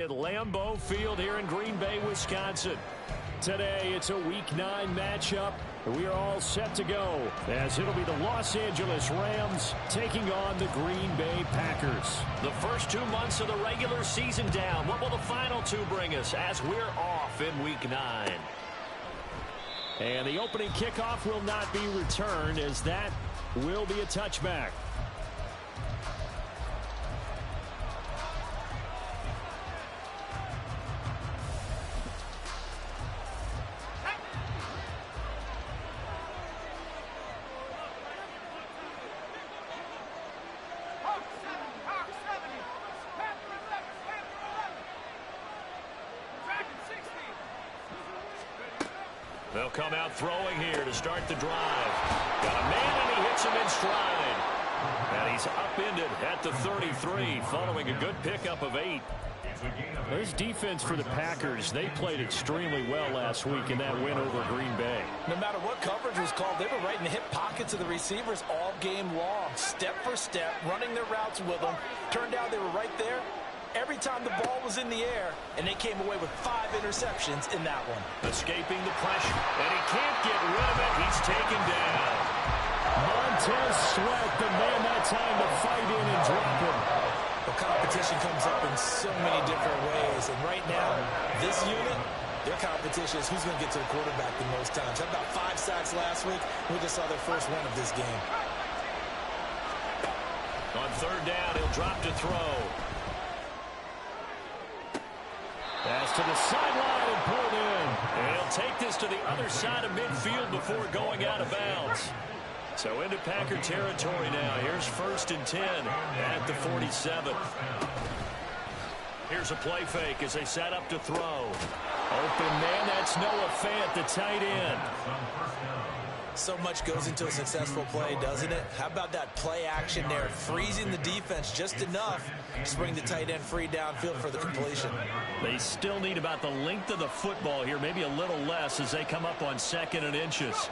At Lambeau Field here in Green Bay, Wisconsin. Today, it's a Week 9 matchup. We are all set to go as it'll be the Los Angeles Rams taking on the Green Bay Packers. The first 2 months of the regular season down. What will the final 2 bring us as we're off in Week 9? And the opening kickoff will not be returned as that will be a touchback. They'll come out throwing here to start the drive. Got a man, and he hits him in stride. And he's upended at the 33, following a good pickup of 8. This defense for the Packers, they played extremely well last week in that win over Green Bay. No matter what coverage was called, they were right in the hip pockets of the receivers all game long. Step for step, running their routes with them. Turned out they were right there every time the ball was in the air, and they came away with 5 interceptions in that one. Escaping the pressure, and he can't get rid of it. He's taken down. Montez Sweat, the man that time to fight in and drop him. The competition comes up in so many different ways, and right now, this unit, their competition is who's going to get to the quarterback the most times. Had about 5 sacks last week. We just saw their first one of this game. On third down, he'll drop to throw. Pass to the sideline and pulled in. And he'll take this to the other side of midfield before going out of bounds. So into Packer territory now. Here's 1st and 10 at the 47. Here's a play fake as they set up to throw. Open man, that's Noah Fant, the tight end. So much goes into a successful play, doesn't it? How about that play action there, freezing the defense just enough to bring the tight end free downfield for the completion. They still need about the length of the football here, maybe a little less as they come up on 2nd and inches.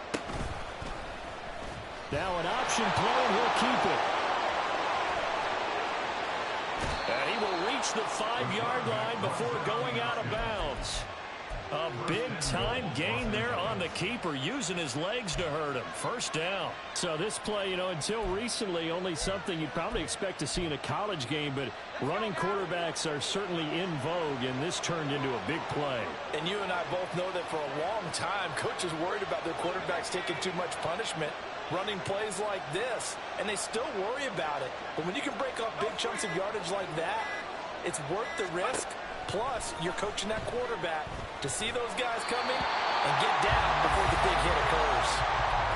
Now an option play, and he'll keep it. And he will reach the 5-yard line before going out of bounds. A big-time gain there on the keeper, using his legs to hurt him. First down. So this play, until recently, only something you'd probably expect to see in a college game, but running quarterbacks are certainly in vogue, and this turned into a big play. And you and I both know that for a long time, coaches worried about their quarterbacks taking too much punishment, running plays like this, and they still worry about it. But when you can break up big chunks of yardage like that, it's worth the risk. Plus, you're coaching that quarterback to see those guys coming and get down before the big hit occurs.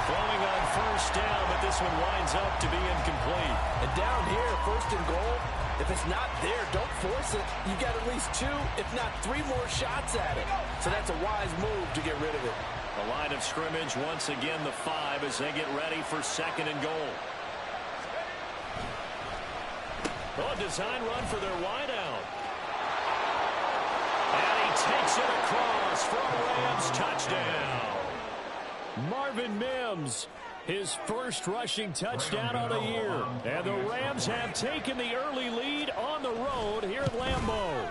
Throwing on 1st down, but this one winds up to be incomplete. And down here, 1st and goal, if it's not there, don't force it. You've got at least 2, if not 3 more shots at it. So that's a wise move to get rid of it. The line of scrimmage, once again, the 5 as they get ready for 2nd and goal. A design run for their wideout. And he takes it across for a Rams touchdown. Marvin Mims, his first rushing touchdown of the year. And the Rams have taken the early lead on the road here at Lambeau.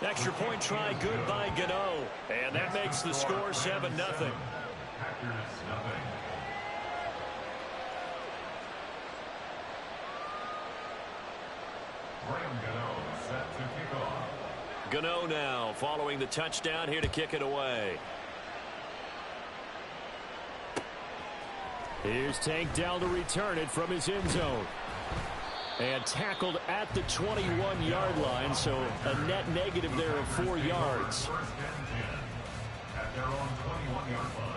Extra point try good by Gano. And that makes the score 7-0. Gano now following the touchdown here to kick it away. Here's Tank Dell to return it from his end zone. And tackled at the 21-yard line, so a net negative there of 4 yards. At their own 21-yard line.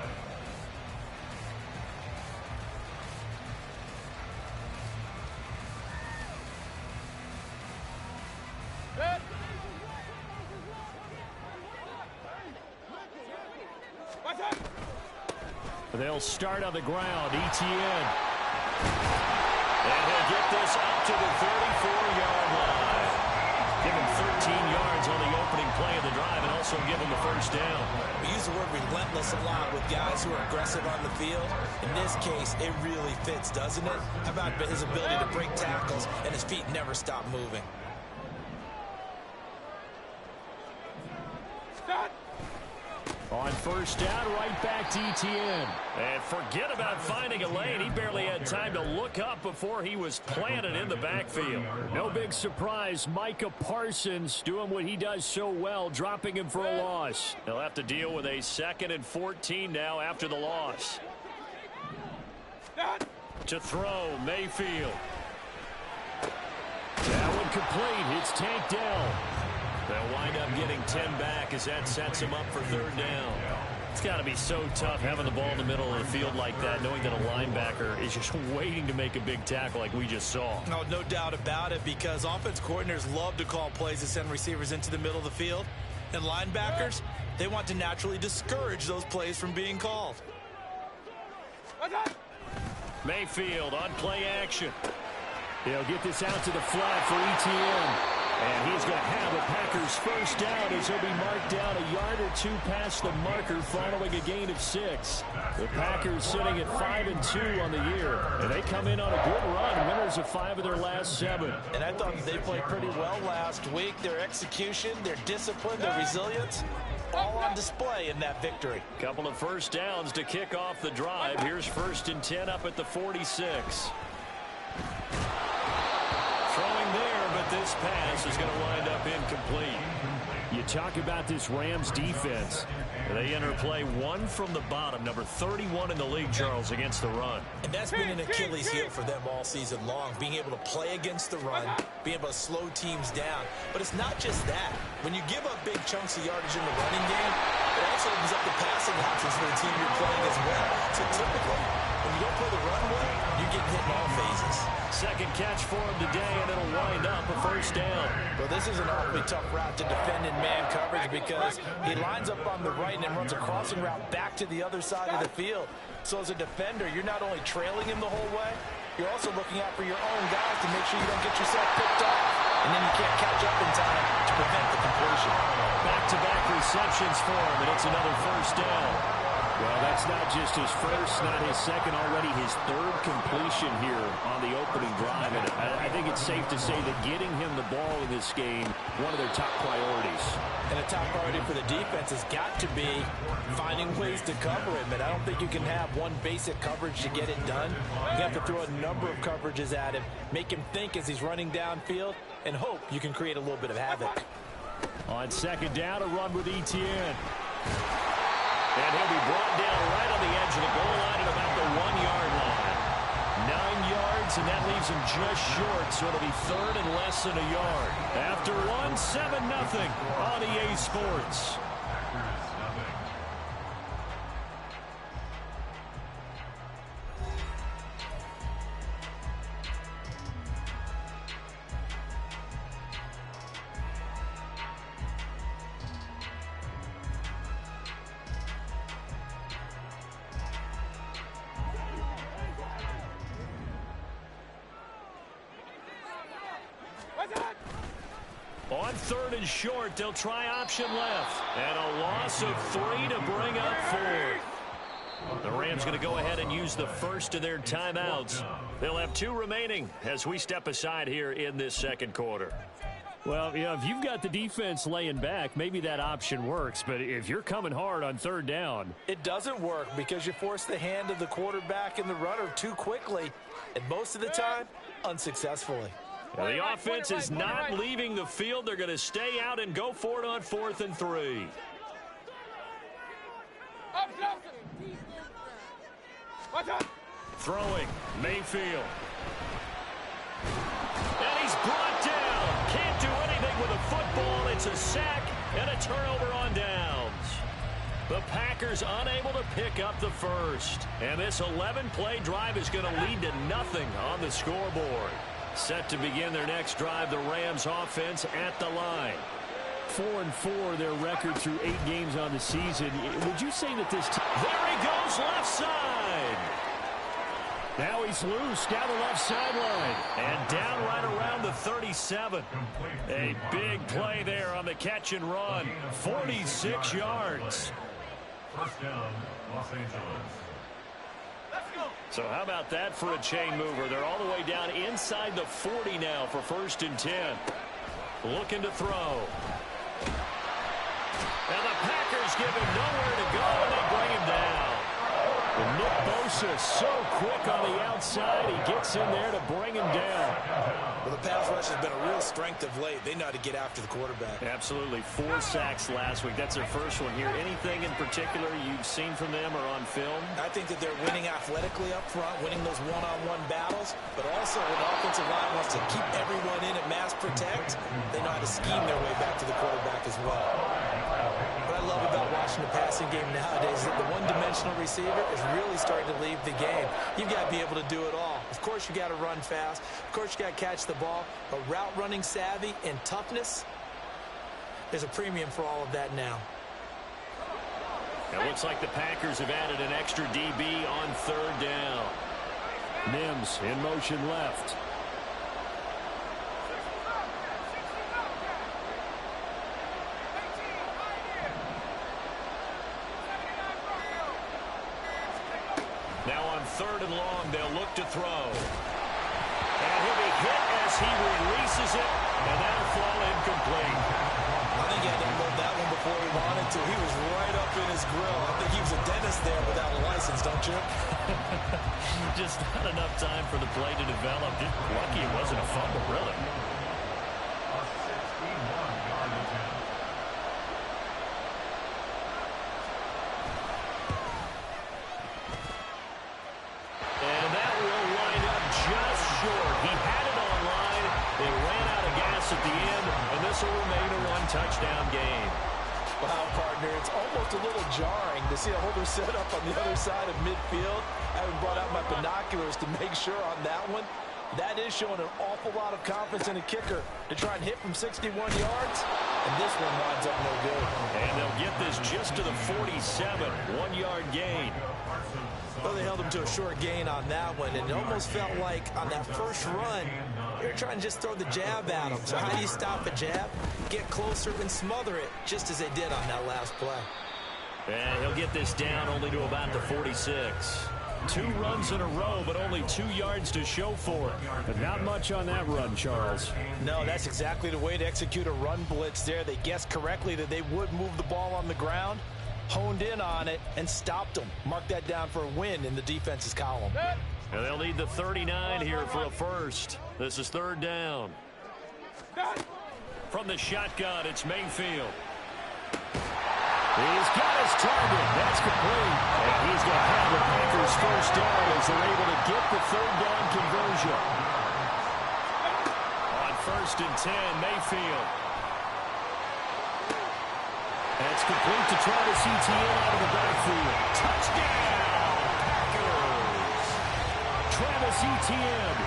They'll start on the ground. ETN. And he'll get this up to the 34-yard line. Give him 13 yards on the opening play of the drive and also give him the first down. We use the word relentless a lot with guys who are aggressive on the field. In this case, it really fits, doesn't it? How about his ability to break tackles and his feet never stop moving? On first down, right back to Etienne. And forget about finding a lane. He barely had time to look up before he was planted in the backfield. No big surprise. Micah Parsons doing what he does so well, dropping him for a loss. He'll have to deal with a 2nd and 14 now after the loss. To throw, Mayfield. That one complete. It's tanked down. They'll wind up getting 10 back as that sets them up for 3rd down. It's got to be so tough having the ball in the middle of the field like that, knowing that a linebacker is just waiting to make a big tackle like we just saw. No doubt about it, because offense coordinators love to call plays to send receivers into the middle of the field. And linebackers, they want to naturally discourage those plays from being called. Mayfield on play action. He'll get this out to the flat for Etienne. And he's going to have the Packers first down as he'll be marked down a yard or 2 past the marker following a gain of 6. The Packers sitting at 5-2 on the year. And they come in on a good run, winners of 5 of their last 7. And I thought they played pretty well last week. Their execution, their discipline, their resilience, all on display in that victory. Couple of first downs to kick off the drive. Here's 1st and 10 up at the 46. Throwing there, but this pass is going to wind up incomplete. You talk about this Rams defense. They enter play 1 from the bottom, number 31 in the league, Charles, against the run. And that's been an Achilles heel for them all season long, being able to play against the run, being able to slow teams down. But it's not just that. When you give up big chunks of yardage in the running game, it also opens up the passing options for the team you're playing as well. So typically, when you don't play the run well, you're getting hit in all phases. 2nd catch for him today, and it'll wind up a 1st down. Well, this is an awfully tough route to defend in man coverage, because he lines up on the right and then runs a crossing route back to the other side of the field. So as a defender, you're not only trailing him the whole way, you're also looking out for your own guys to make sure you don't get yourself picked off. And then you can't catch up in time to prevent the completion. Back-to-back receptions for him, and it's another 1st down. Well, that's not just his first, not his second, already his 3rd completion here on the opening drive. And I think it's safe to say that getting him the ball in this game, one of their top priorities. And a top priority for the defense has got to be finding ways to cover him. And I don't think you can have one basic coverage to get it done. You have to throw a number of coverages at him, make him think as he's running downfield, and hope you can create a little bit of havoc. On 2nd down, a run with Etienne. And he'll be brought down right on the edge of the goal line at about the 1-yard line. 9 yards, and that leaves him just short, so it'll be 3rd and less than a yard. After 1, 7-0 on EA Sports. On 3rd and short, they'll try option left. And a loss of 3 to bring up 4th. The Rams going to go ahead and use the first of their timeouts. They'll have 2 remaining as we step aside here in this 2nd quarter. Well, you know, if you've got the defense laying back, maybe that option works. But if you're coming hard on 3rd down, it doesn't work, because you force the hand of the quarterback and the runner too quickly, and most of the time, unsuccessfully. Well, the offense is not leaving the field. They're going to stay out and go for it on 4th and 3. Throwing, Mayfield. And he's brought down. Can't do anything with a football. It's a sack and a turnover on downs. The Packers unable to pick up the first. And this 11-play drive is going to lead to nothing on the scoreboard. Set to begin their next drive, the Rams offense at the line. 4-4, their record through 8 games on the season. Would you say that this team... There he goes, left side. Now he's loose down the left sideline. And down right around the 37. A big play there on the catch and run. 46 yards. First down, Los Angeles. So how about that for a chain mover? They're all the way down inside the 40 now for 1st and 10. Looking to throw. And the give him nowhere to go, and they bring him down. And Nick Bosa so quick on the outside. He gets in there to bring him down. Well, the pass rush has been a real strength of late. They know how to get after the quarterback. Absolutely. 4 sacks last week. That's their first one here. Anything in particular you've seen from them or on film? I think that they're winning athletically up front, winning those one-on-one battles, but also when the offensive line wants to keep everyone in and mass protect, they know how to scheme their way back to the quarterback as well. What I love about watching the passing game nowadays is that the one-dimensional receiver is really starting to leave the game. You've got to be able to do it all. Of course, you got to run fast. Of course, you got to catch the ball. But route running savvy and toughness, there's a premium for all of that now. It looks like the Packers have added an extra DB on 3rd down. Mims in motion left. Now on 3rd and long, they'll look to throw. And he'll be hit as he releases it, and that'll fall incomplete. I think he had to unload that one before he wanted to. He was right up in his grill. I think he was a dentist there without a license, don't you? Just not enough time for the play to develop. Just lucky it wasn't a fumble, really. A 61-yard attempt. And that will line up just short. He had it on line. They ran out of gas at the end, and this will remain a 1-touchdown game. Wow, partner, it's almost a little jarring to see a holder set up on the other side of midfield. I haven't brought out my binoculars to make sure on that one. That is showing an awful lot of confidence in a kicker to try and hit from 61 yards. And this one winds up no good. And they'll get this just to the 47, 1-yard gain. Well, they held him to a short gain on that one. And it almost felt like on that first run, they were trying to just throw the jab at him. So how do you stop a jab? Get closer and smother it, just as they did on that last play. And he'll get this down only to about the 46. 2 runs in a row, but only 2 yards to show for it. But not much on that run, Charles. No, that's exactly the way to execute a run blitz there. They guessed correctly that they would move the ball on the ground, honed in on it, and stopped them. Mark that down for a win in the defense's column. And they'll need the 39 here for a first. This is 3rd down. From the shotgun, it's Mayfield. He's got his target. That's complete. And he's going to have the Packers first down as they're able to get the 3rd down conversion. On 1st and 10, Mayfield. That's complete to Travis Etienne out of the backfield. Touchdown, Packers. Travis Etienne,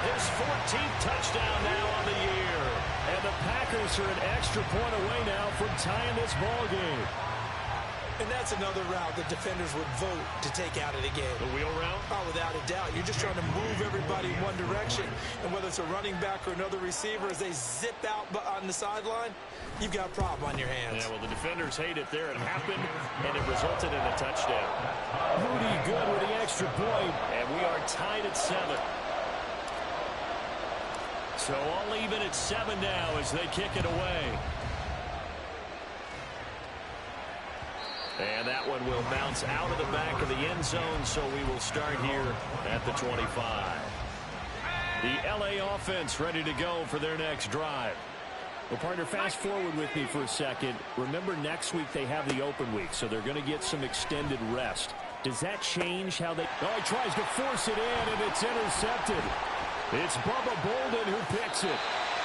his 14th touchdown now on the year. And the Packers are an extra point away now from tying this ball game. And that's another route that defenders would vote to take out of the game. The wheel route? Oh, without a doubt. You're just trying to move everybody in one direction. And whether it's a running back or another receiver, as they zip out on the sideline, you've got a problem on your hands. Yeah, well, the defenders hate it there. It happened, and it resulted in a touchdown. Moody good with the extra point, and we are tied at 7. So all even at 7 now as they kick it away. And that one will bounce out of the back of the end zone, so we will start here at the 25. The LA offense ready to go for their next drive. Well, partner, fast forward with me for a second. Remember, next week they have the open week, so they're going to get some extended rest. Does that change how they... Oh, he tries to force it in, and it's intercepted. It's Bubba Bolden who picks it.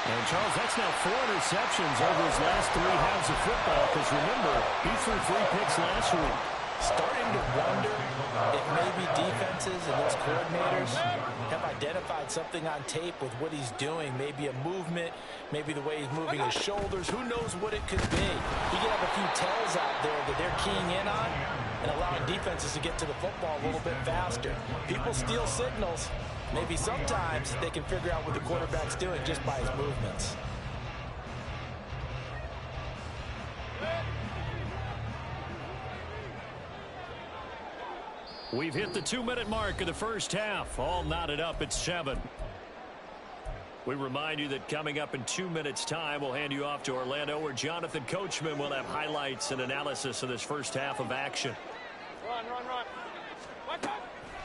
And, Charles, that's now 4 interceptions over his last 3 halves of football, because remember, he threw 3 picks last week. Starting to wonder if maybe defenses and those coordinators have identified something on tape with what he's doing. Maybe a movement, maybe the way he's moving his shoulders. Who knows what it could be? He could have a few tells out there that they're keying in on and allowing defenses to get to the football a little bit faster. People steal signals. Maybe sometimes they can figure out what the quarterback's doing just by his movements. We've hit the 2-minute mark of the first half. All knotted up at 7. We remind you that coming up in 2 minutes' time, we'll hand you off to Orlando, where Jonathan Coachman will have highlights and analysis of this first half of action. Run.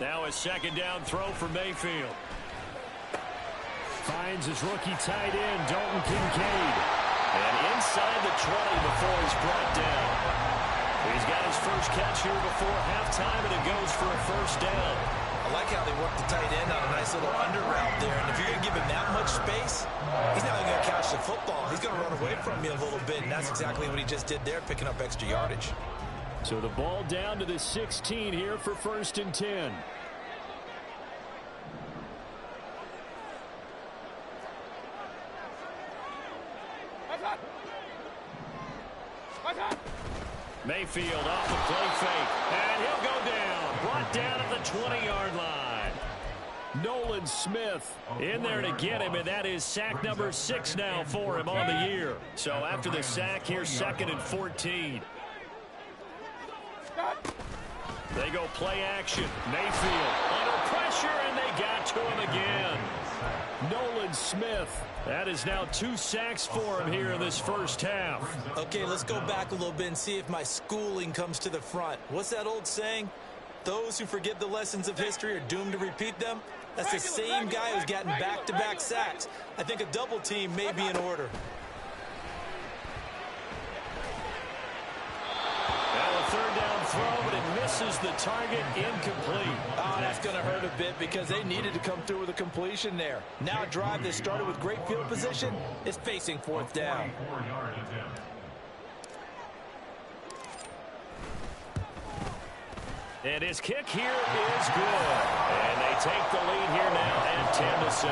Now a second down throw for Mayfield. Finds his rookie tight end, Dalton Kincaid. And inside the 20 before he's brought down. He's got his first catch here before halftime, and it goes for a first down. I like how they work the tight end on a nice little under route there. And if you're going to give him that much space, he's not even going to catch the football. He's going to run away from you a little bit, and that's exactly what he just did there, picking up extra yardage. So the ball down to the 16 here for 1st and 10. Mayfield off the play fake, and he'll go down. Brought down at the 20-yard line. Nolan Smith In there to get him, and that is sack number 6 now for him on the year. So after the sack, here's 2nd and 14. They go play action. Mayfield under pressure, and they got to him again. Nolan Smith. That is now 2 sacks for him here in this first half. Okay, let's go back a little bit and see if my schooling comes to the front. What's that old saying? Those who forget the lessons of history are doomed to repeat them. That's the same guy who's gotten back-to-back sacks. I think a double team may be in order. Now a third down throw, but it misses the target, incomplete. Oh, that's going to hurt a bit because they needed to come through with a completion there. Now a drive that started with great field position is facing 4th down. 4-yard attempt. And his kick here is good. And they take the lead here now at 10-7.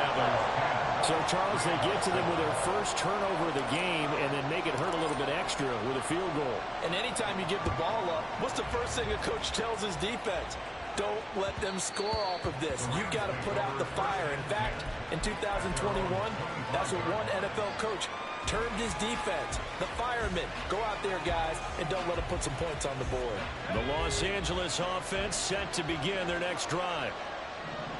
So, Charles, they get to them with their first turnover of the game and then make it hurt a little bit extra with a field goal. And anytime you give the ball up, what's the first thing a coach tells his defense? Don't let them score off of this. You've got to put out the fire. In fact, in 2021, that's what one NFL coach termed his defense. The firemen. Go out there, guys, and don't let them put some points on the board. The Los Angeles offense set to begin their next drive.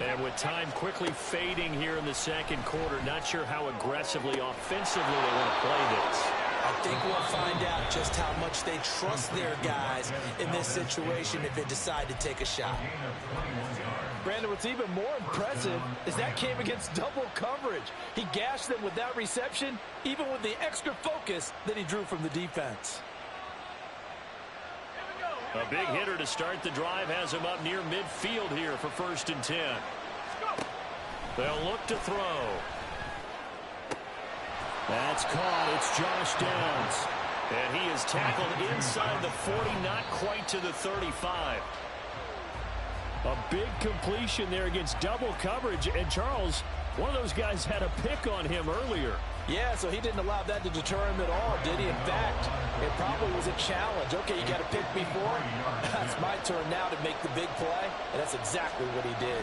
And with time quickly fading here in the second quarter, not sure how aggressively, offensively they want to play this. I think we'll find out just how much they trust their guys in this situation if they decide to take a shot. Brandon, what's even more impressive is that came against double coverage. He gashed them with that reception, even with the extra focus that he drew from the defense. A big hitter to start the drive has him up near midfield here for 1st and 10. They'll look to throw. That's caught. It's Josh Downs. And he is tackled inside the 40, not quite to the 35. A big completion there against double coverage. And, Charles, one of those guys had a pick on him earlier. Yeah, so he didn't allow that to deter him at all, did he? In fact, it probably was a challenge. Okay, you got to pick me for it. That's my turn now to make the big play, and that's exactly what he did.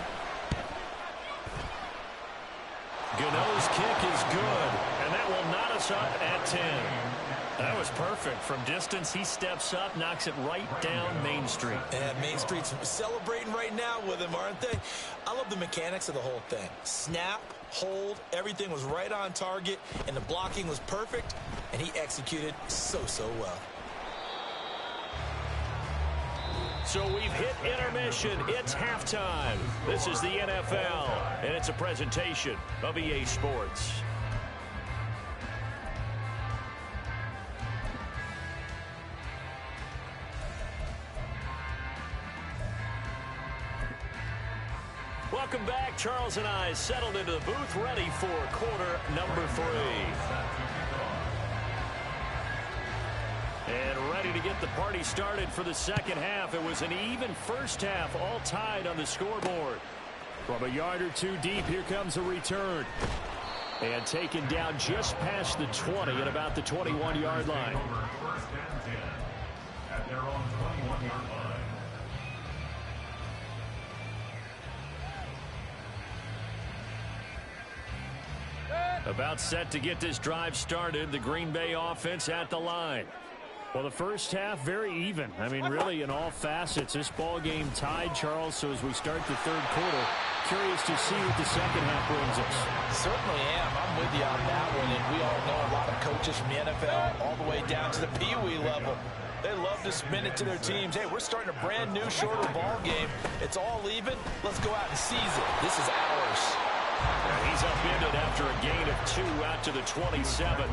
Gano's kick is good, and that will knot us up at 10. That was perfect. From distance, he steps up, knocks it right down Main Street. And Main Street's celebrating right now with him, aren't they? I love the mechanics of the whole thing. Snap, hold, everything was right on target, and the blocking was perfect, and he executed so well. So we've hit intermission. It's halftime. This is the NFL, and it's a presentation of EA Sports. Welcome back. Charles and I settled into the booth, ready for quarter number 3. And ready to get the party started for the second half. It was an even first half, all tied on the scoreboard. From a yard or two deep, here comes a return. And taken down just past the 20 at about the 21-yard line. Over 1st and 10 at their own 21-yard line. About set to get this drive started. The Green Bay offense at the line. Well, the first half, very even. I mean, really, in all facets, this ball game tied, Charles. So as we start the third quarter, curious to see what the second half brings us. Certainly am. I'm with you on that one. And we all know a lot of coaches from the NFL all the way down to the Pee-wee level. They love to spin it to their teams. Hey, we're starting a brand new, shorter ball game. It's all even. Let's go out and seize it. This is ours. And he's upended after a gain of 2 out to the 27.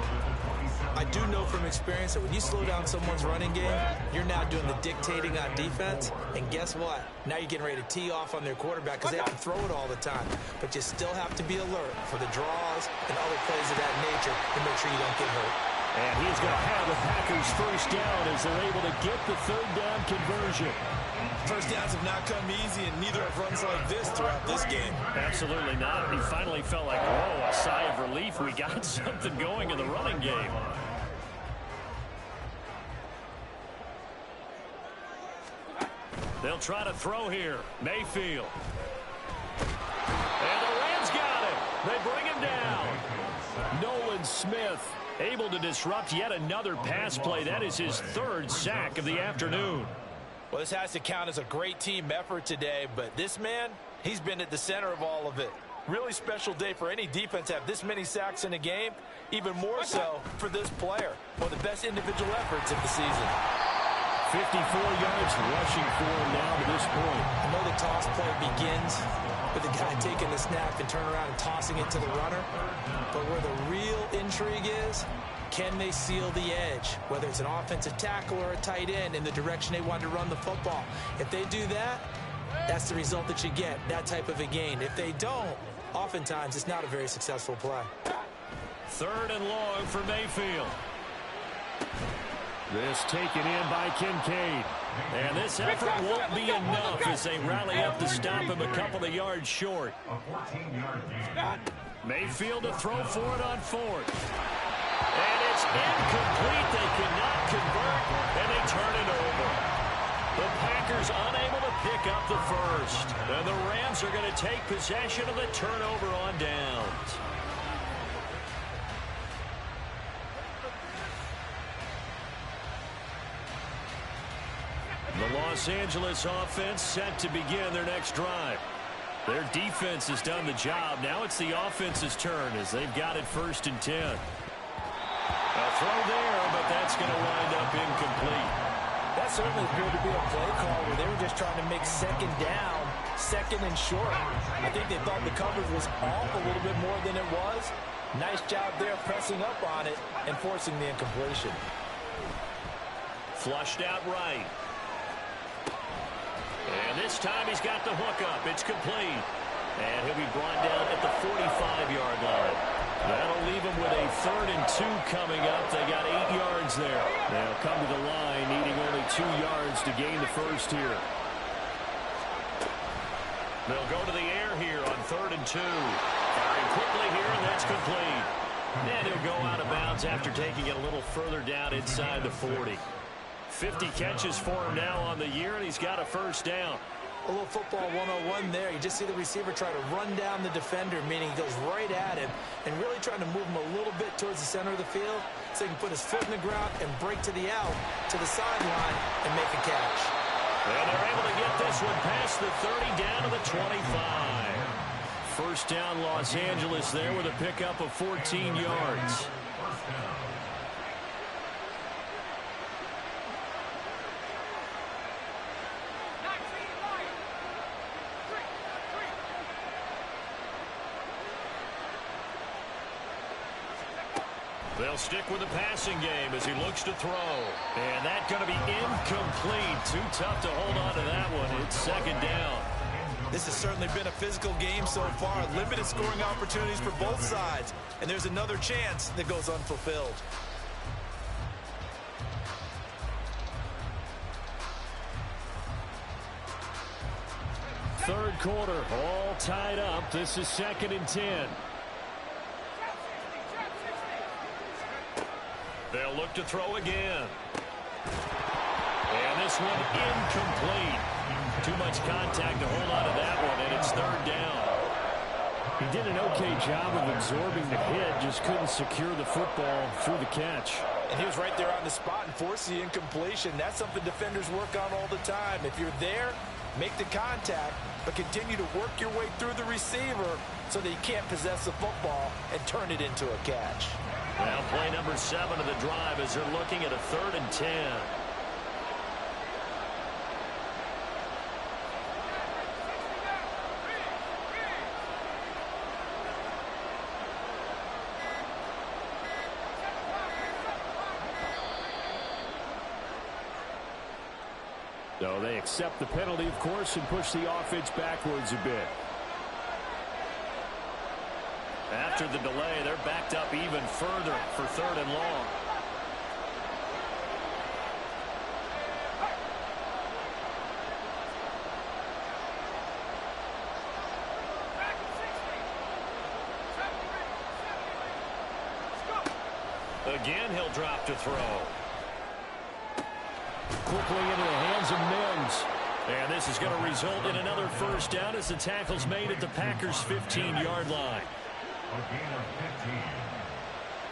I do know from experience that when you slow down someone's running game, you're now doing the dictating on defense. And guess what? Now you're getting ready to tee off on their quarterback because they have to throw it all the time. But you still have to be alert for the draws and other plays of that nature to make sure you don't get hurt. And he's going to have the Packers first down as they're able to get the third down conversion. First downs have not come easy, and neither have runs like this throughout this game. Absolutely not. He finally felt like, whoa, a sigh of relief. We got something going in the running game. They'll try to throw here. Mayfield. And the Rams got him. They bring him down. Nolan Smith able to disrupt yet another pass play. That is his 3rd sack of the afternoon. Well, this has to count as a great team effort today, but this man, he's been at the center of all of it. Really special day for any defense to have this many sacks in a game, even more so for this player. One of the best individual efforts of the season. 54 yards rushing for him now to this point. I know the toss play begins with the guy taking the snap and turn around and tossing it to the runner, but where the real intrigue is, can they seal the edge, whether it's an offensive tackle or a tight end in the direction they want to run the football? If they do that, that's the result that you get, that type of a gain. If they don't, oftentimes it's not a very successful play. 3rd and long for Mayfield. This taken in by Kincaid. And this effort won't be enough as they rally up to stop him a couple of yards short. Mayfield to throw for it on 4th. And it's incomplete. They cannot convert, and they turn it over. The Packers unable to pick up the first. And the Rams are going to take possession of the turnover on downs. The Los Angeles offense set to begin their next drive. Their defense has done the job. Now it's the offense's turn as they've got it 1st and 10. A throw there, but that's going to wind up incomplete. That certainly appeared to be a play call where they were just trying to make 2nd down, 2nd and short. I think they thought the coverage was off a little bit more than it was. Nice job there pressing up on it and forcing the incompletion. Flushed out right. And this time he's got the hook up. It's complete. And he'll be brought down at the 45-yard line. That'll leave him with a 3rd and 2 coming up. They got 8 yards there. They'll come to the line needing only 2 yards to gain the first here. They'll go to the air here on 3rd and 2. Firing quickly here, and that's complete. And he'll go out of bounds after taking it a little further down inside the 40. 50 catches for him now on the year, and he's got a first down. A little football 101 there. You just see the receiver try to run down the defender, meaning he goes right at him and really trying to move him a little bit towards the center of the field so he can put his foot in the ground and break to the out, to the sideline, and make a catch. And they're able to get this one past the 30 down to the 25. First down Los Angeles there with a pickup of 14 yards. They'll stick with the passing game as he looks to throw. And that's going to be incomplete. Too tough to hold on to that one. It's 2nd down. This has certainly been a physical game so far. Limited scoring opportunities for both sides. And there's another chance that goes unfulfilled. Third quarter, all tied up. This is 2nd and 10. They'll look to throw again. And this one incomplete. Too much contact to hold on to that one, and it's 3rd down. He did an okay job of absorbing the hit, just couldn't secure the football through the catch. And he was right there on the spot and forced the incompletion. That's something defenders work on all the time. If you're there, make the contact, but continue to work your way through the receiver so that you can't possess the football and turn it into a catch. Well, play number 7 of the drive as they're looking at a 3rd and 10. So they accept the penalty, of course, and push the offense backwards a bit. After the delay, they're backed up even further for 3rd and long. Again, he'll drop to throw. Quickly into the hands of Mims. And this is going to result in another first down as the tackle's made at the Packers' 15-yard line. A gain of 15.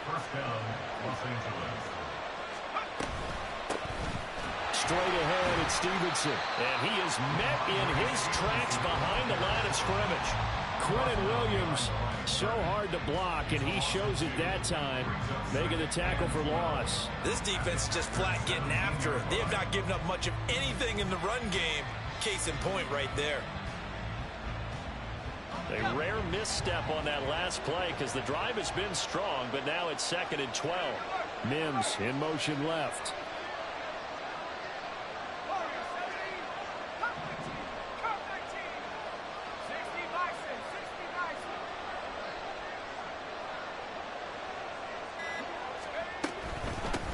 First down, Los Angeles. Straight ahead, it's Stevenson. And he is met in his tracks behind the line of scrimmage. Quinnen Williams, so hard to block, and he shows it that time, making the tackle for loss. This defense is just flat getting after it. They have not given up much of anything in the run game. Case in point right there. A rare misstep on that last play because the drive has been strong, but now it's 2nd and 12. Mims in motion left.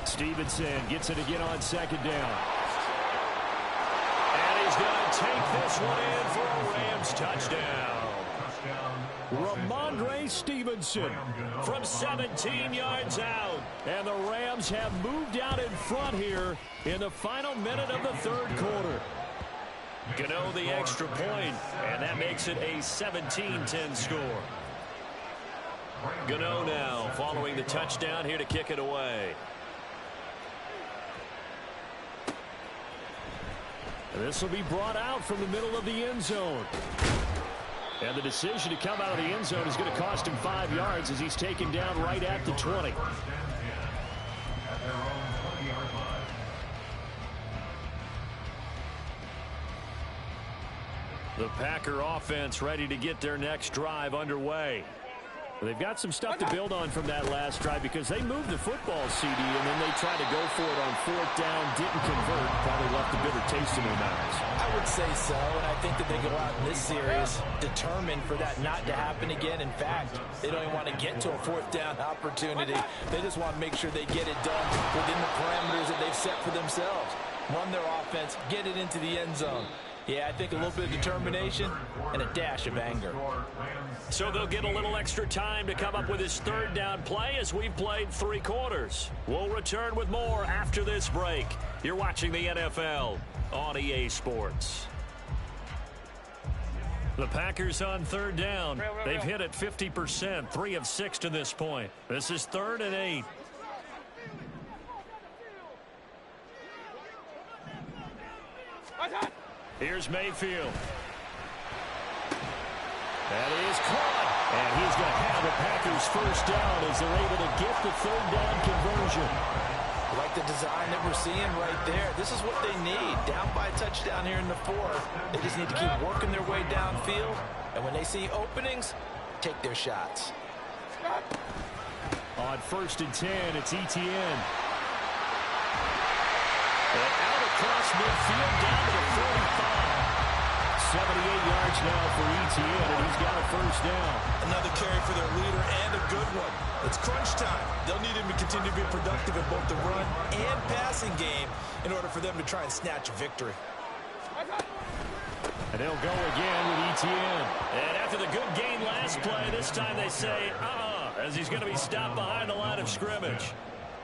Stevenson gets it again on 2nd down. And he's going to take this one in for a Rams touchdown. Ramondre Stevenson from 17 yards out. And the Rams have moved out in front here in the final minute of the 3rd quarter. Gano the extra point, and that makes it a 17-10 score. Gano now following the touchdown here to kick it away. And this will be brought out from the middle of the end zone. And the decision to come out of the end zone is going to cost him 5 yards as he's taken down right at the 20. At their own 20-yard line. The Packer offense ready to get their next drive underway. They've got some stuff to build on from that last drive because they moved the football, CD, and then they tried to go for it on 4th down, didn't convert, probably left a bitter taste in their mouths. I would say so, and I think that they go out in this series determined for that not to happen again. In fact, they don't even want to get to a 4th down opportunity. They just want to make sure they get it done within the parameters that they've set for themselves. Run their offense, get it into the end zone. Yeah, I think a little bit of determination and a dash of anger. So they'll get a little extra time to come up with his 3rd down play as we've played 3 quarters. We'll return with more after this break. You're watching the NFL on EA Sports. The Packers on 3rd down. They've hit it 50%, 3 of 6 to this point. This is 3rd and 8. Here's Mayfield. That is caught. And he's going to have the Packers first down as they're able to get the 3rd down conversion. Like the design that we're seeing right there. This is what they need. Down by a touchdown here in the 4th. They just need to keep working their way downfield. And when they see openings, take their shots. On 1st and 10, it's Etienne. And out across midfield down to the 45. 78 yards now for Etienne, and he's got a first down. Another carry for their leader and a good one. It's crunch time. They'll need him to continue to be productive in both the run and passing game in order for them to try and snatch a victory. And they'll go again with Etienne. And after the good gain last play, this time they say, as he's going to be stopped behind the line of scrimmage.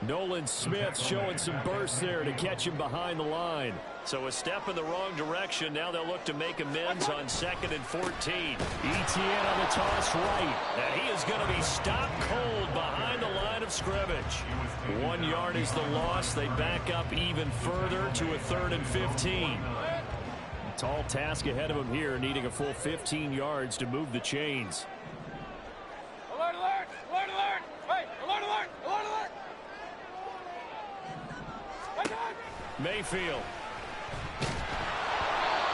Nolan Smith showing some burst there to catch him behind the line. So a step in the wrong direction. Now they'll look to make amends on 2nd and 14. Etienne on the toss right. And he is going to be stopped cold behind the line of scrimmage. 1 yard is the loss. They back up even further to a 3rd and 15. Tall task ahead of him here, needing a full 15 yards to move the chains. Alert, alert! Alert, alert! Hey, alert, alert! Alert, alert! Mayfield.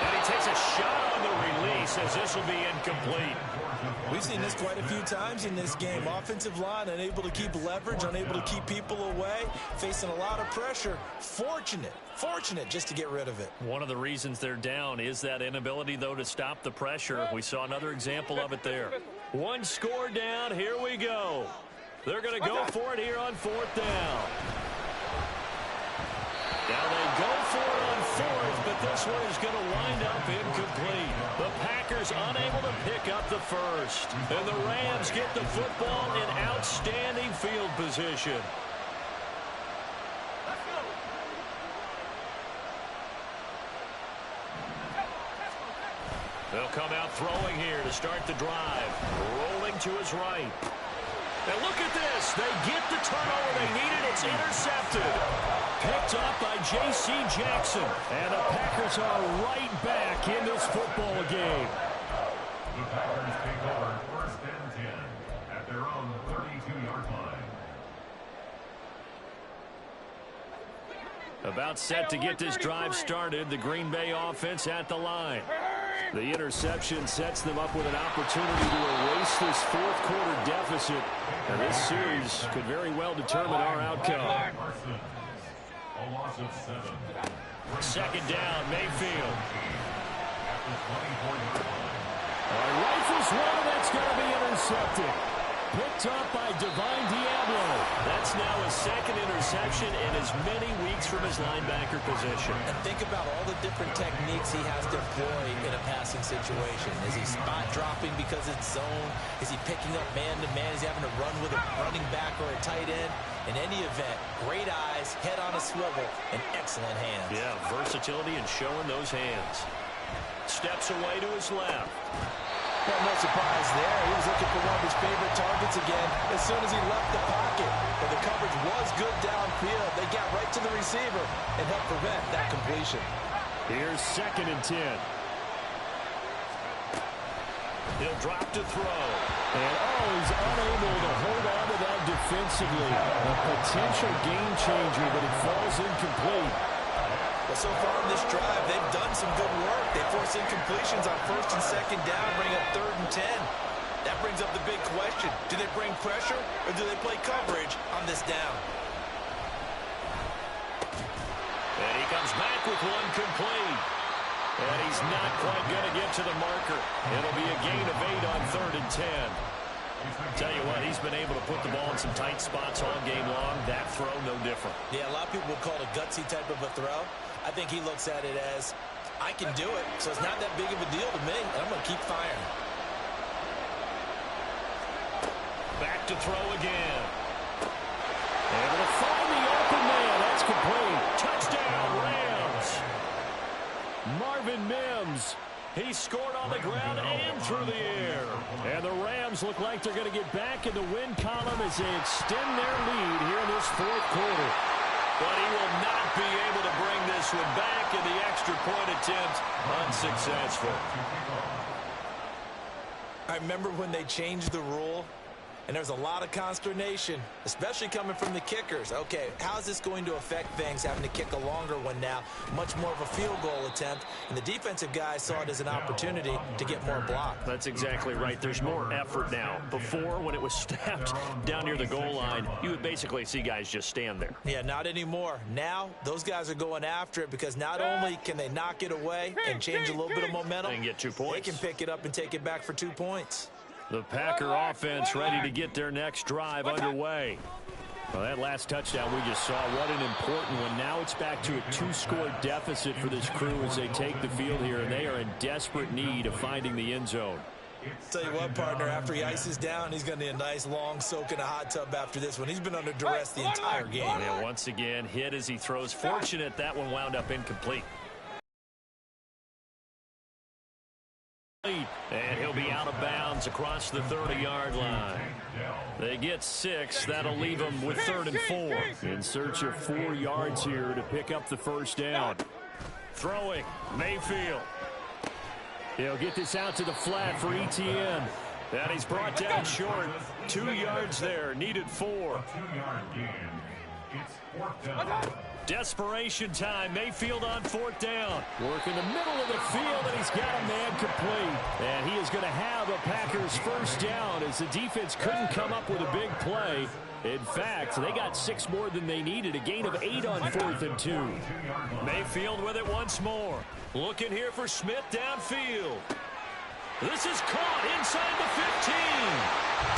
And he takes a shot on the release as this will be incomplete. We've seen this quite a few times in this game. Offensive line unable to keep leverage, unable to keep people away, facing a lot of pressure. Fortunate just to get rid of it. One of the reasons they're down is that inability, though, to stop the pressure. We saw another example of it there. 1 score down. Here we go. They're going to go for it here on 4th down. Now they go for it on 4th, but this one is going to wind up incomplete. The Packers unable to pick up the first. And the Rams get the football in outstanding field position. They'll come out throwing here to start the drive. Rolling to his right. And look at this. They get the turnover they needed. It's intercepted. Picked up by J.C. Jackson. And the Packers are right back in this football game. The Packers take over 1st and 10 at their own 32-yard line. About set to get this drive started. The Green Bay offense at the line. The interception sets them up with an opportunity to erase this 4th quarter deficit. And this series could very well determine our outcome. A loss of 7. 2nd down, Mayfield. At the 24-yard line. Rifles one, that's going to be intercepted. Picked up by Divine Diablo. That's now his 2nd interception in as many weeks from his linebacker position. And think about all the different techniques he has to employ in a passing situation. Is he spot dropping because it's zone? Is he picking up man-to-man? Is he having to run with a running back or a tight end? In any event, great eyes, head on a swivel, and excellent hands. Yeah, versatility and showing those hands. Steps away to his left. Well, no surprise there. He was looking for one of his favorite targets again as soon as he left the pocket. But the coverage was good downfield. They got right to the receiver and helped prevent that completion. Here's 2nd and 10. He'll drop to throw. And he's unable to hold on to that defensively. A potential game changer, but it falls incomplete. Well, so far in this drive, they've done some good work. They force incompletions on 1st and 2nd down, bring up 3rd and 10. That brings up the big question. Do they bring pressure or do they play coverage on this down? And he comes back with one complete. And he's not quite going to get to the marker. It'll be a gain of 8 on 3rd and 10. Tell you what, he's been able to put the ball in some tight spots all game long. That throw, no different. Yeah, a lot of people would call it a gutsy type of a throw. I think he looks at it as, I can do it, so it's not that big of a deal to me, and I'm going to keep firing. Back to throw again. Able to find the open man. That's complete. Touchdown, Rams. Marvin Mims. He scored on the ground and through the air. And the Rams look like they're going to get back in the win column as they extend their lead here in this 4th quarter. But he will not be able to bring this one back, in the extra point attempt unsuccessful. I remember when they changed the rule, and there was a lot of consternation, especially coming from the kickers. Okay, how's this going to affect things, having to kick a longer one now, much more of a field goal attempt, and the defensive guys saw it as an opportunity to get more block. That's exactly right. There's more effort now. Before, when it was snapped down near the goal line, you would basically see guys just stand there. Yeah, not anymore. Now, those guys are going after it because not only can they knock it away and change a little bit of momentum, They can get 2 points. they can pick it up and take it back for 2 points. The Packer offense ready to get their next drive underway. Well, that last touchdown we just saw, what an important one. Now it's back to a 2-score deficit for this crew as they take the field here, and they are in desperate need of finding the end zone. Tell you what, partner, after he ices down, he's going to need a nice long soak in a hot tub after this one. He's been under duress the entire game. And once again, hit as he throws. Fortunate that one wound up incomplete. And he'll be out of bounds downs across the 30-yard line. They get 6. That'll leave them with 3rd and 4. In search of 4 yards here to pick up the first down. Throwing, Mayfield. He'll get this out to the flat for Etienne. And he's brought down short. 2 yards there, needed 4. 2-yard gain. It's 4th down. Desperation time. Mayfield on 4th down. Work in the middle of the field, and he's got a man complete. And he is going to have a Packers first down as the defense couldn't come up with a big play. In fact, they got 6 more than they needed, a gain of 8 on 4th and 2. Mayfield with it once more. Looking here for Smith downfield. This is caught inside the 15.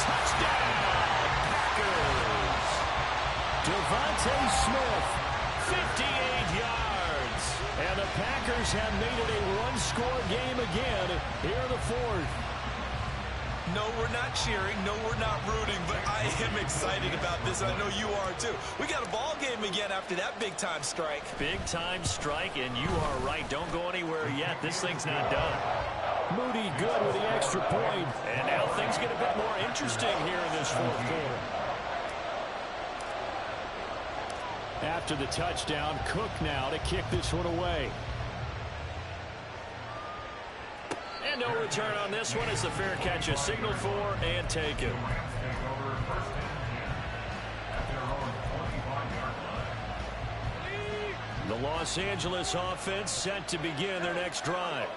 Touchdown, Packers. Devontae Smith, 58 yards. and the Packers have made it a one-score game again here in the 4th. No, we're not cheering. No, we're not rooting, but I am excited about this. I know you are too. We got a ball game again after that big-time strike. Big-time strike, and you are right. Don't go anywhere yet. This thing's not done. Moody good with the extra point. And now things get a bit more interesting here in this 4th quarter. After the touchdown, Cook now to kick this one away. And no return on this one as the fair catch is signaled for and taken. The Los Angeles offense set to begin their next drive.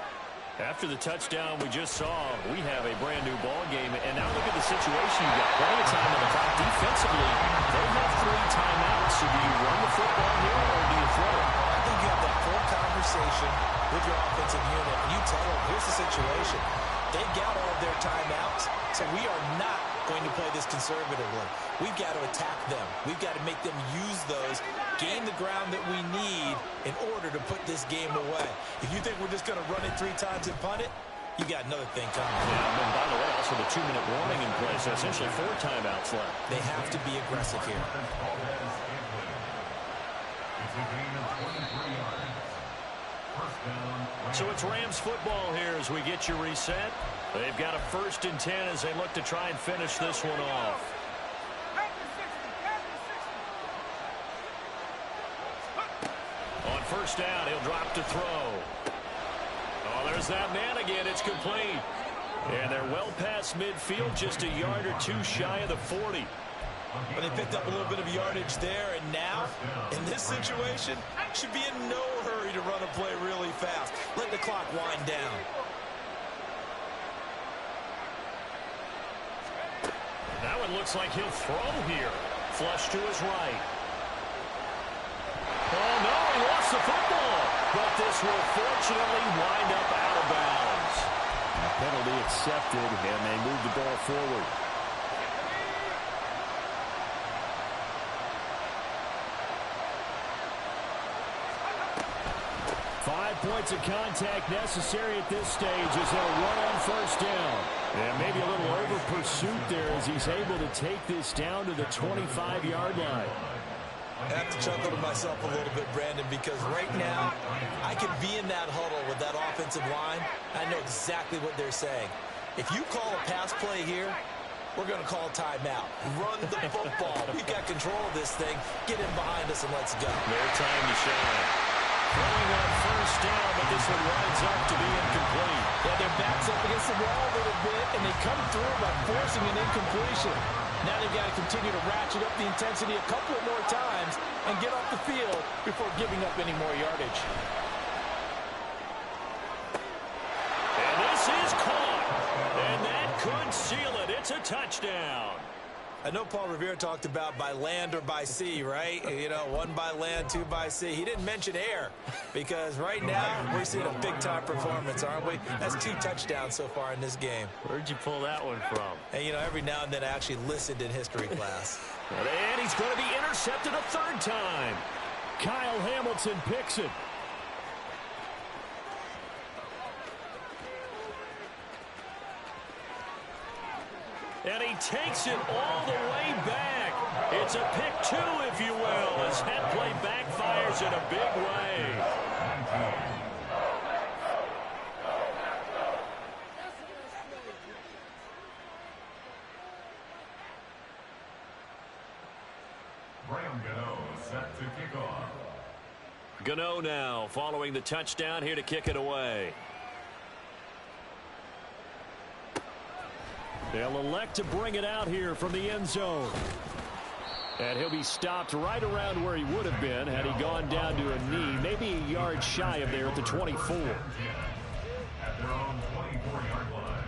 After the touchdown we just saw, we have a brand new ball game. And now look at the situation. You've got plenty of time on the clock defensively. They have 3 timeouts. So do you run the football here or do you throw it? I think you have that full conversation with your offensive unit, and you tell them, here's the situation. They've got all of their timeouts, so we are not going to play this conservatively. We've got to attack them. We've got to make them use those, gain the ground that we need in order to put this game away. If you think we're just going to run it 3 times and punt it, you got another thing coming. Yeah, and by the way, also the 2-minute warning in place, so essentially 4 timeouts left. They have to be aggressive here. So it's Rams football here as we get you reset. They've got a 1st and 10 as they look to try and finish this one off. On 1st down, he'll drop to throw. Oh, there's that man again. It's complete. And they're well past midfield, just a yard or 2 shy of the 40. But they picked up a little bit of yardage there, and now, in this situation, should be in no hurry to run a play really fast. Let the clock wind down. That one looks like he'll throw here. Flush to his right. Oh, no, he lost the football. But this will fortunately wind up out of bounds. A penalty accepted, and they move the ball forward. 5 points of contact necessary at this stage as they'll run on 1st down. And maybe a little over pursuit there as he's able to take this down to the 25-yard line. I have to chuckle to myself a little bit, Brandon, because right now I could be in that huddle with that offensive line. I know exactly what they're saying. If you call a pass play here, we're going to call timeout. Run the football. We've got control of this thing. Get in behind us and let's go. Their time to shine. Throwing on 1st down, but this one winds up to be incomplete. Yeah, their back's up against the wall a little bit, and they come through by forcing an incompletion. Now they've got to continue to ratchet up the intensity a couple of more times and get off the field before giving up any more yardage. And this is caught. And that could seal it. It's a touchdown. I know Paul Revere talked about by land or by sea, right? You know, 1 by land, 2 by sea. He didn't mention air because right now we're seeing a big-time performance, aren't we? That's 2 touchdowns so far in this game. Where'd you pull that one from? And, you know, every now and then I actually listened in history class. And he's going to be intercepted a 3rd time. Kyle Hamilton picks it. And he takes it all the way back. It's a pick 2, if you will, as that play backfires in a big way. Gano now following the touchdown here to kick it away. They'll elect to bring it out here from the end zone. And he'll be stopped right around where he would have been had he gone down to a knee, maybe a yard shy of there at the 24. At their own 24-yard line.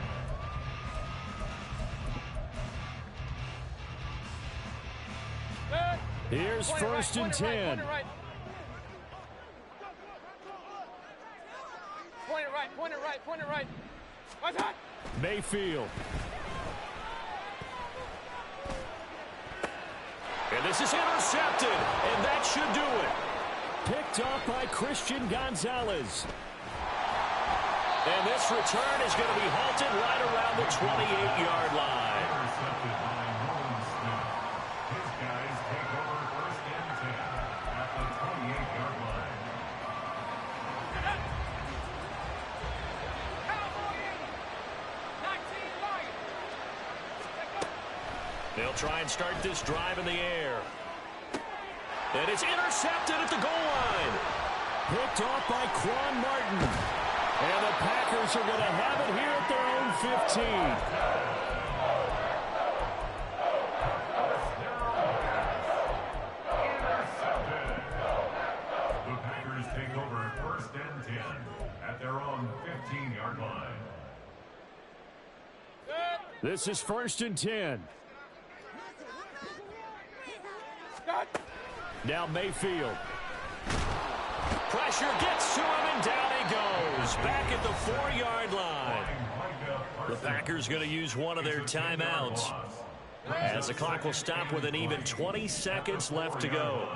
Here's first and 10. Point it right. What's that? Mayfield. And this is intercepted, and that should do it. Picked off by Christian Gonzalez. And this return is going to be halted right around the 28-yard line. Intercepted by Nolan Smith. His guys take over first and 10 at the 28-yard line. They'll try and start this drive in the air. And it's intercepted at the goal line. Picked off by Quan Martin. And the Packers are going to have it here at their own 15. Intercepted. The Packers take over first and 10 at their own 15-yard line. This is first and 10. Now Mayfield. Pressure gets to him, and down he goes. Back at the 4-yard line. The Packers going to use one of their timeouts, as the clock will stop with an even 20 seconds left to go.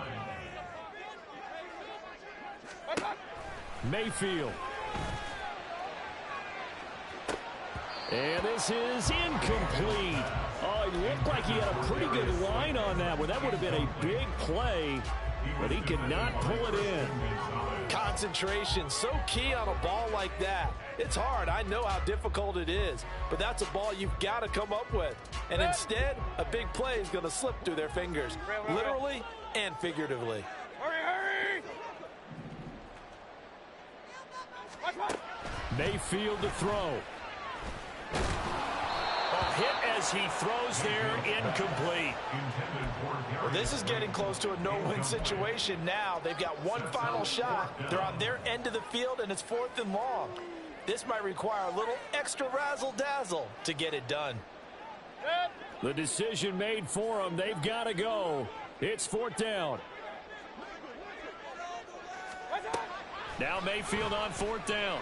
Mayfield. And this is incomplete. Oh, it looked like he had a pretty good line on that one. That would have been a big play, but he could not pull it in. Concentration, so key on a ball like that. It's hard. I know how difficult it is, but that's a ball you've got to come up with. And instead, a big play is going to slip through their fingers, literally and figuratively. Hurry! Mayfield to throw. Hit as he throws there, incomplete. Well, this is getting close to a no-win situation now. They've got one final shot. They're on their end of the field, and it's 4th and long. This might require a little extra razzle-dazzle to get it done. The decision made for them. They've got to go. It's 4th down. Now Mayfield on 4th down.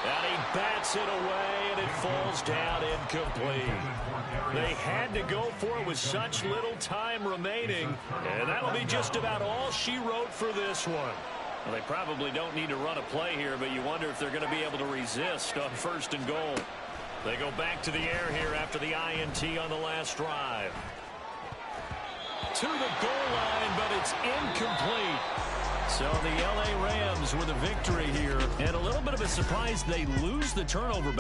And he bats it away, and it falls down incomplete. They had to go for it with such little time remaining, and that'll be just about all she wrote for this one. Well, they probably don't need to run a play here, but you wonder if they're going to be able to resist on 1st and goal. They go back to the air here after the INT on the last drive. To the goal line, but it's incomplete. So the LA Rams with a victory here, and a little bit of a surprise they lose the turnover back.